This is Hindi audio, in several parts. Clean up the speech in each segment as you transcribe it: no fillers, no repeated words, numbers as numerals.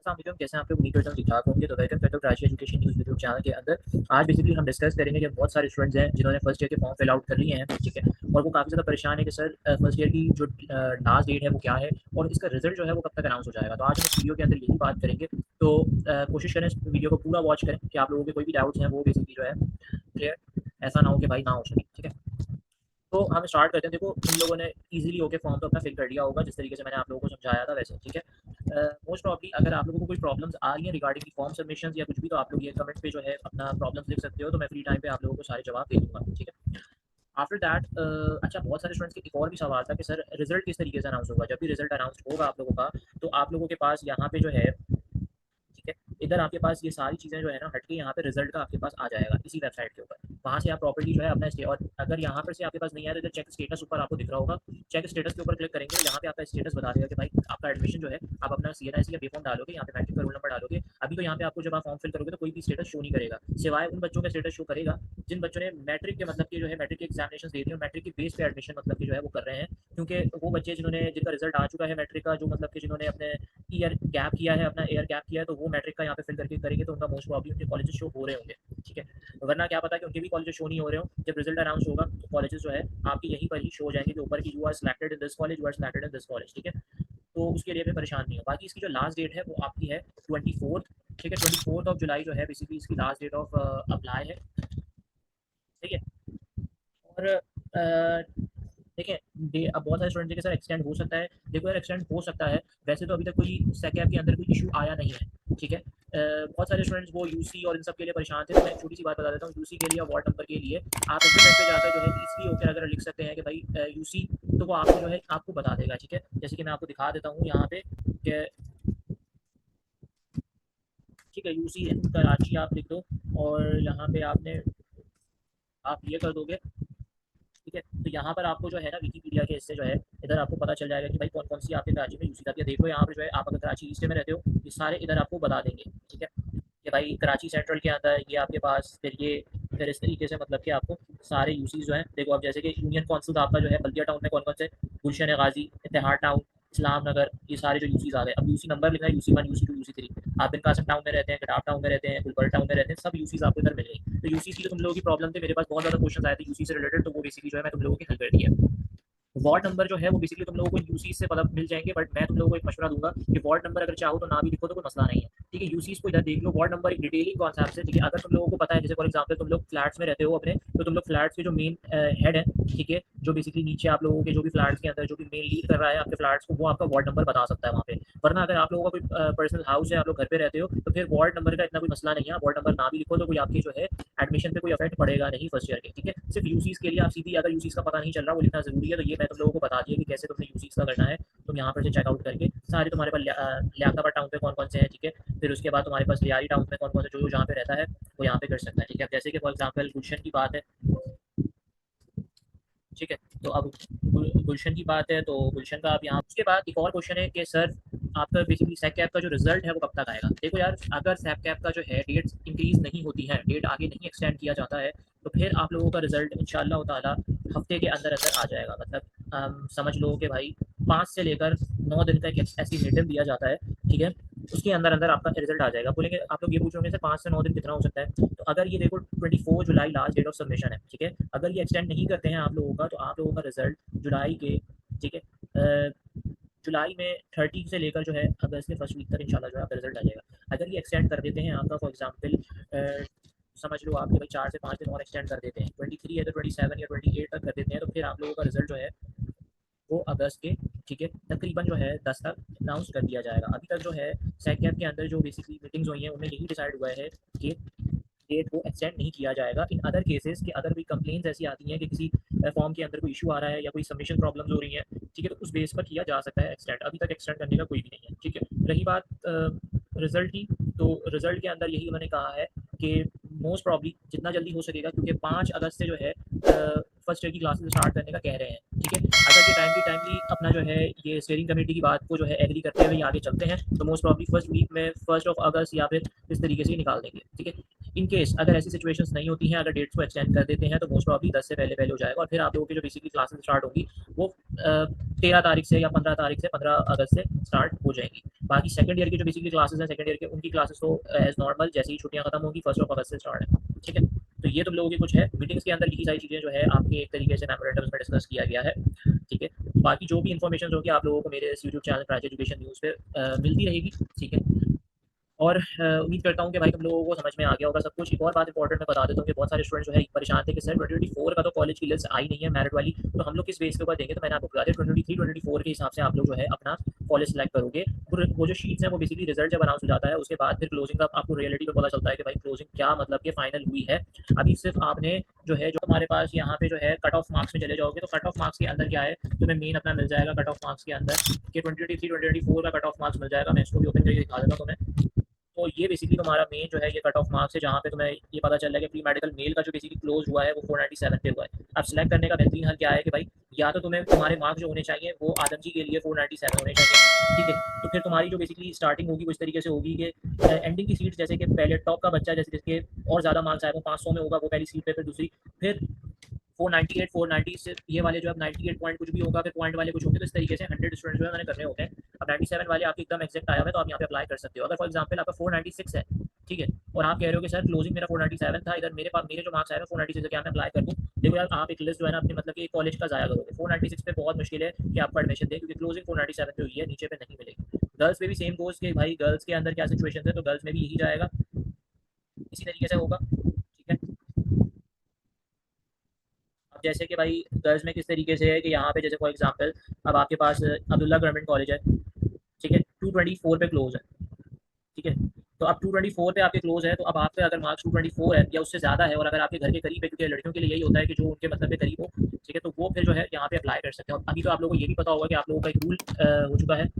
अस्सलाम कैसे हैं आप लोग? उम्मीद करता हूँ ठीक-ठाक होंगे। तो वेलकम करता हूँ राजकीय एजुकेशन न्यूज़ यूट्यूब चैनल के अंदर। आज बेसिकली हम डिस्कस करेंगे कि बहुत सारे स्टूडेंट्स हैं जिन्होंने फर्स्ट ईयर के फॉर्म फिल आउट कर लिए हैं, ठीक है? और वो काफ़ी ज़्यादा परेशान है कि सर फर्स्ट ईयर की जो लास्ट डेट है वो क्या है और इसका रिज़ल्ट जो है वो कब तक अनाउंस हो जाएगा। तो आज हम इस वीडियो के अंदर यही बात करेंगे। तो कोशिश करें इस वीडियो को पूरा वॉच करें कि आप लोगों के कोई भी डाउट्स हैं वो बेसिकली जो है क्लियर ऐसा ना हो कि भाई ना हो सके, ठीक है? तो हम स्टार्ट करते हैं। देखो तुम लोगों ने इजीली होके फॉर्म तो अपना फिल कर लिया होगा जिस तरीके से मैंने आप लोगों को समझाया था वैसे, ठीक है? मोस्ट प्रॉब्ली अगर आप लोगों को कोई प्रॉब्लम्स आ रही हैं रिगार्डिंग फॉर्म सबमिशंस या कुछ भी, तो आप लोग ये कमेंट पे जो है अपना प्रॉब्लम्स लिख सकते हो, तो मैं फ्री टाइम पे आप लोगों को सारे जवाब दे दूँगा, ठीक है? आफ्टर दैट अच्छा, बहुत सारे स्टूडेंट्स के एक और भी सवाल था कि सर रिजल्ट किस तरीके से अनाउंस होगा? जब भी रिजल्ट अनाउंस होगा आप लोगों का, तो आप लोगों के पास यहाँ पे जो है, ठीक है, इधर आपके पास ये सारी चीज़ें जो है ना हट के यहाँ पे रिजल्ट का आपके पास आ जाएगा इसी वेबसाइट के ऊपर। वहाँ से आप प्रॉपर्ली जो है अपना स्टे, और अगर यहाँ पर से आपके पास नहीं आया तो इधर चेक स्टेटस ऊपर आपको दिख रहा होगा। चेक स्टेटस के ऊपर क्लिक करेंगे तो यहाँ पे आपका स्टेटस बता देगा कि भाई आपका एडमिशन जो है, आप अपना सीएनआईसी या बेफॉर्म डालोगे, यहाँ पे मैट्रिक का रोल नंबर डालोगे। अभी तो यहाँ पे आपको जब आप फॉर्म फिल करोगे तो कोई भी स्टेटस शो नहीं करेगा, सिवाय उन बच्चों का स्टेटस शो करेगा जिन बच्चों ने मैट्रिक के मतलब के जो है मैट्रिक के एग्जामिनेशन दे दिए और मैट्रिक के बेस पे एडमिशन मतलब के जो है वो कर रहे हैं। क्योंकि वो बच्चे जिन्होंने जिनका रिजल्ट आ चुका है मैट्रिक का, जो मतलब कि जिन्होंने अपने ईयर गैप किया है, अपना ईयर गैप किया है, तो वो मैट्रिक का यहाँ पे फिल करके करेंगे तो उनका मोस्ट प्रॉब्ली उनके कॉलेजेस शो हो रहे होंगे, ठीक है? वरना क्या पता कि उनके भी कॉलेजेस शो नहीं हो रहे हो। जब रिजल्ट अनाउंस होगा तो कॉलेजेस जो है आपकी यहीं पर ही शो हो जाएंगे कि ऊपर की you are selected in this college, you are selected in this college, ठीक है? तो उसके लिए भी परेशान नहीं हो। बाकी इसकी जो लास्ट डेट है वो आपकी है 24th, ठीक है? 24th ऑफ जुलाई जो है बेसिकली इसकी लास्ट डेट ऑफ अप्लाई है, ठीक है? और देखिए अब बहुत सारे स्टूडेंट के साथ एक्सटेंड हो सकता है। देखो यार, एक्सटेंड हो सकता है, वैसे तो अभी तक कोई सेकैप के अंदर कोई इशू आया नहीं है, ठीक है? बहुत सारे स्टूडेंट्स वो यूसी और इन सब के लिए परेशान थे, तो मैं एक छोटी सी बात बता देता हूँ। यूसी के लिए, वार्ड नंबर के लिए आप इंटरनेट पे जाकर जो है ईज़िली होकर अगर लिख सकते हैं कि भाई यूसी, तो वो आपको जो है आपको बता देगा, ठीक है? जैसे कि मैं आपको दिखा देता हूँ यहाँ पे कि ठीक है, यूसी इन कराची आप लिख दो और यहाँ पे आपने आप ये कर दोगे, ठीक है? तो यहाँ पर आपको जो है ना विकिपीडिया के इससे जो है इधर आपको पता चल जाएगा कि भाई कौन कौन सी आपके कराची में यूसी आती है। देखो यहाँ पर जो है, आप अगर कराची ईस्ट में रहते हो, ये सारे इधर आपको बता देंगे, ठीक है? कि भाई कराची सेंट्रल के अंदर ये आपके पास, फिर ये, फिर इस तरीके से मतलब कि आपको सारे यूसीज जो हैं, देखो अब जैसे कि यूनियन कौंसिल आपका जो है बल्दिया टाउन में कौन कौन से, गुलशन गाजी, इतिहाद टाउन, इस्लाम नगर, ये सारे जो यूसीज आ गए। अब यूसी नंबर लिखना है, यूसी 1, यूसी 2, यूसी 3। आप बिन कासिम टाउन में रहते हैं, कटाप टाउन में रहते हैं, गुलबर्ग टाउन में रहते हैं, सब यूसीज आपको इधर मिल गई। तो यूसी की तो तुम लोगों की प्रॉब्लम थी, मेरे पास बहुत ज़्यादा क्वेश्चन आए थे यूसी से रिलेटेड, तो वो बेसिकली जो है मैं तुम लोगों की हेल्प कर दी है। वार्ड नंबर जो है वो बेसिकली तुम लोगों को यूसी से पता मिल जाएंगे, बट मैं तुम लोगों को एक मशवरा दूंगा कि वार्ड नंबर अगर चाहो तो ना भी लिखो तो कोई मसला नहीं है, ठीक है? यूसीस को इधर देख लो, वार्ड नंबर एक डिटेलिंग कॉन्सेप्ट है, ठीक है? अगर तुम लोगों को पता है, जैसे फॉर एग्जांपल तुम लोग फ्लैट्स में रहते हो अपने, तो तुम लोग फ्लैट्स के जो मेन हेड है, ठीक है, जो बेसिकली नीचे आप लोगों के जो भी फ्लैट्स के अंदर जो भी मेन लीड कर रहा है आपके फ्लैट्स को, वो आपका वार्ड नंबर बता सकता है वहाँ पे। वरना अगर आप लोगों का कोई पर्सनल हाउस है, आप लोग घर पे रहते हो, तो फिर वार्ड नंबर का इतना कोई मसला नहीं है। वार्ड नंबर ना भी लिखो तो कोई आपकी जो है एडमिशन पे कोई इफेक्ट पड़ेगा नहीं फर्स्ट ईयर के, ठीक है? सिर्फ यूसीस के लिए आप सीधी, अगर यूसीस का पता नहीं चल रहा वो लिखना जरूरी है, तो ये मैं तुम लोगों को बता दिया कि कैसे तुमने यूसीस का करना है। तुम यहाँ पर से चेकआउट करके सारे तुम्हारे पास लियाकतबाद टाउन पे कौन कौन से हैं, ठीक है? फिर उसके बाद तुम्हारे पास लियारी टाउन में कौन कौन से, जो जो जहाँ पे रहता है वो यहाँ पे कर सकता है, ठीक है? अब जैसे कि फॉर एग्जाम्पल गुलशन की बात है, ठीक है? तो अब गुलशन की बात है तो गुलशन का आप यहाँ, उसके बाद एक और क्वेश्चन है कि सर आपका बेसिकली सैक कैप का जो रिजल्ट है वो कब तक आएगा? देखो यार, अगर सैक कैप का जो है डेट इंक्रीज नहीं होती है, डेट आगे नहीं एक्सटेंड किया जाता है, तो फिर आप लोगों का रिजल्ट इंशाल्लाह ताला हफ्ते के अंदर अंदर आ जाएगा। मतलब समझ लो कि भाई 5 से लेकर 9 दिन का एक एस्टिमेटिव दिया जाता है, ठीक है? उसके अंदर अंदर आपका रिजल्ट आ जाएगा। बोलेंगे आप लोग, ये पूछ रहे होंगे सर 5 से 9 दिन कितना हो सकता है? तो अगर ये देखो 24 जुलाई लास्ट डेट ऑफ सबमिशन है, ठीक है? अगर ये एक्सटेंड नहीं करते हैं आप लोगों का, तो आप लोगों का रिजल्ट जुलाई के, ठीक है, जुलाई में 30 से लेकर जो है अगस्त के फर्स्ट वीक तक इंशाल्लाह जो है आपका रिजल्ट आ जाएगा। अगर ये एक्सटेंड कर देते हैं आपका, फॉर एग्जांपल समझ लो आप कि भाई 4 से 5 दिन और एक्सटेंड कर देते हैं, 23 है तो 27 या 28 तक कर देते हैं, तो फिर आप लोगों का रिजल्ट जो है वो अगस्त के, ठीक है, तकरीबन जो है 10 तक अनाउंस कर दिया जाएगा। अभी तक जो है सैक कैप के अंदर जो बेसिकली मीटिंग्स हुई हैं उनमें यही डिसाइड हुआ है कि डेट को एक्सटेंड नहीं किया जाएगा। इन अदर केसेस के अदर भी कंप्लेंट्स ऐसी आती हैं कि किसी फॉर्म के अंदर कोई इशू आ रहा है या कोई सबमिशन प्रॉब्लम्स हो रही हैं, ठीक है, तो उस बेस पर किया जा सकता है एक्सटेंड। अभी तक एक्सटेंड करने का कोई भी नहीं है, ठीक है? रही बात रिजल्ट की, तो रिजल्ट के अंदर यही उन्होंने कहा है कि मोस्ट प्रॉब्ली जितना जल्दी हो सकेगा, क्योंकि 5 अगस्त से जो है फर्स्ट ईयर की क्लासेस स्टार्ट करने का कह रहे हैं, ठीक है? अगर ये टाइमली अपना जो है ये स्टीयरिंग कमेटी की बात को जो है एग्री करते हुए आगे चलते हैं, तो मोस्ट प्रॉब्ली फर्स्ट वीक में 1 ऑफ अगस्त या फिर इस तरीके से ही निकाल देंगे, ठीक है? इन केस अगर ऐसी सिचुएशंस नहीं होती हैं, अगर डेट्स को एक्सटेंड कर देते हैं तो मोस्ट प्रॉब्ली 10 से पहले पहले हो जाएगा और फिर आप लोगों की जो बेसिकली क्लासेस स्टार्ट होगी वो 13 तारीख से या 15 तारीख से 15 अगस्त से स्टार्ट हो जाएंगी। बाकी सेकंड ईयर की जो बेसिकली क्लासेस हैं सेकंड ईयर के उनकी क्लासेस तो एज नॉर्मल जैसे ही छुट्टियां खत्म होगी 1 अगस्त से स्टार्ट है। ठीक है, तो ये तुम लोगों की कुछ है मीटिंग्स के अंदर लिखी सारी चीज़ें जो है आपके एक तरीके से मेमोरेंडम्स में डिस्कस किया गया है। ठीक है, बाकी जो भी इन्फॉर्मेशन होगी आप लोगों को मेरे इस YouTube channel prize education news पे मिलती रहेगी। ठीक है, और उम्मीद करता हूँ कि भाई तुम लोगों को समझ में आ गया होगा सब कुछ। एक और बात इंपॉर्टेंट मैं बता देता हूँ कि बहुत सारे स्टूडेंट जो है परेशान थे कि सर 2024 का तो कॉलेज की लिस्ट आई नहीं है मेरिट वाली, तो हम लोग किस बेस के ऊपर देंगे। तो मैंने आपको बता दिया 2023 2024 के हिसाब से आप लोग जो है अपना कॉलेज सेलेक्ट करोगे। वो जो शीट्स हैं वो बेसिकली रिजल्ट जब अनाउंस हो जाता है उसके बाद फिर क्लोजिंग का आपको रियलिटी में पता चलता है कि भाई क्लोजिंग क्या मतलब कि फाइनल हुई है। अभी सिर्फ आपने जो है जो हमारे पास यहाँ पे जो है कट ऑफ मार्क्स में चले जाओगे तो कट ऑफ मार्क्स के अंदर क्या है तुम्हें मेन अपना मिल जाएगा कट ऑफ मार्क्स के अंदर कि 2023 2024 का कट ऑफ मार्क्स मिल जाएगा। मैं इसको भी ओपन करके दिखा देता हूँ तुम्हें। तो ये बेसिकली तुम्हारा मेन जो है ये कट ऑफ मार्क्स है जहाँ पे तुम्हें ये पता चल रहा है कि प्री मेडिकल मेल का जो बेसिकली क्लोज हुआ है वो 497 पे हुआ है। अब सिलेक्ट करने का बेहतरीन हल क्या है कि भाई या तो तुम्हें तुम्हारे मार्क्स जो होने चाहिए वो आदम जी के लिए 497 होने चाहिए। ठीक है, तो फिर तुम्हारी जो बेसिकली स्टार्टिंग होगी वो इस तरीके से होगी कि एंडिंग की सीट जैसे कि पहले टॉप का बच्चा जैसे जिसके और ज़्यादा मार्क्स आए वो 500 में होगा वो पहली सीट पे, फिर दूसरी, फिर 498 490 से ये वाले जो अब 98 पॉइंट कुछ भी होगा फिर पॉइंट वाले कुछ होंगे। तो इस तरीके से 100 स्टूडेंट जो है मैंने करने होते हैं। अब 97 वाले आपके एकदम एग्जैक्ट आया हुआ है तो आप यहाँ पे अप्लाई कर सकते हो। अगर फॉर एग्जांपल आपका 496 है, ठीक है, और आप कह रहे हो कि सर क्लोजिंग मेरा 497 था, इधर मेरे पास मेरे जो मार्क्स आए हैं 496 क्या मैं अप्लाई कर दूँ। देखो यार आप एक लिस्ट जो है ना अपनी मतलब कि कॉलेज का ज़ाया करोगे। 496 पे बहुत मुश्किल है कि आपको एडमिशन दे क्योंकि क्लोजिंग 497 पे हुई है, नीचे पे नहीं मिलेगी। गर्ल्स में भी सेम कोर्स के भाई गर्ल्स के अंदर क्या सिचुएशन है तो गर्ल्स में भी यही जाएगा, इसी तरीके से होगा। ठीक है, अब जैसे कि भाई गर्ल्स में किस तरीके से है कि यहाँ पे जैसे फॉर एग्जांपल अब आपके पास अब्दुल्ला गवर्नमेंट कॉलेज है। ठीक है, 224 पे क्लोज है। ठीक है, तो अब 224 पे आपके क्लोज है तो अब आपके अगर मार्क्स 224 है या उससे ज़्यादा है और अगर आपके घर के करीब है क्योंकि लड़कियों के लिए यही होता है कि जो उनके मतलब के करीब हो। ठीक है, तो वो फिर जो है यहाँ पे अप्लाई कर सकते हैं। और अभी तो आप लोगों को ये भी पता होगा कि आप लोगों का एक रूल हो चुका है।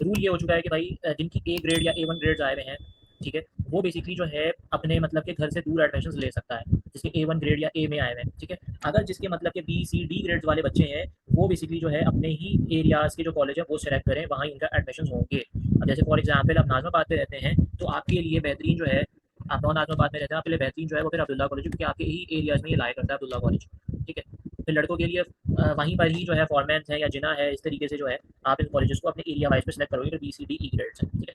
रूल ये हो चुका है कि भाई जिनकी ए ग्रेड या A1 ग्रेड्स आए हुए हैं, ठीक है, वो बेसिकली जो है अपने मतलब के घर से दूर एडमिशन ले सकता है जिसके A1 ग्रेड या ए में आए हुए हैं। ठीक है, अगर जिसके मतलब के B C D ग्रेड्स वाले बच्चे हैं वो बेसिकली जो है अपने ही एरियाज़ के जो कॉलेज है वो सेलेक्ट करें, वहाँ ही उनका एडमिशन होंगे। अब जैसे फॉर एग्जांपल आप नाज़माबाद पे रहते हैं तो आपके लिए बेहतरीन जो है आप नॉन नाज़माबाद में रहते हैं आपके लिए बेहतरीन जो है वो फिर अब्दुल्ला कॉलेज क्योंकि आपके ही एरियाज़ में ये लाया करता है अब्दुल्ला कॉलेज। ठीक है, फिर लड़कों के लिए वहीं पर ही जो है फॉर्मेंस है या जिना है, इस तरीके से जो है आप इन कॉलेजेस को अपने एरिया वाइज पे सेलेक्ट करोगे तो BC D E ग्रेड्स हैं। ठीक है,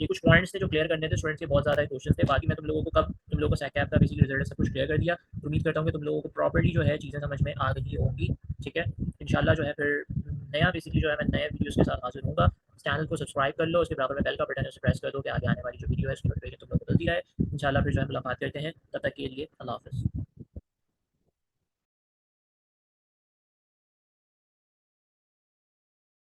ये कुछ पॉइंट्स थे जो क्लियर करने थे स्टूडेंट्स के, बहुत ज़्यादा क्वेश्चन थे। बाकी मैं तुम लोगों को कब तुम लोगों को सैकैप का बेसिकली रिजल्ट सब कुछ क्लियर कर दिया। तो उम्मीद करता हूँ कि तुम लोगों को प्रॉपर्ली जो है चीज़ें समझ में आ गई होंगी। ठीक है, इंशाल्लाह जो है फिर नया बेसिकली जो है मैं नए वीडियोज़ के साथ हाजिर होऊंगा। चैनल को सब्सक्राइब कर लो, उसके बराबर में बेल का बटन है उसे प्रेस कर दो कि आगे आने वाली जो वीडियो है उसकी नोटिफिकेशन तुम लोग को मिलती रहे। इंशाल्लाह फिर जो है मुलाकात करते हैं, तब तक के लिए अल्लाह हाफ़िज़।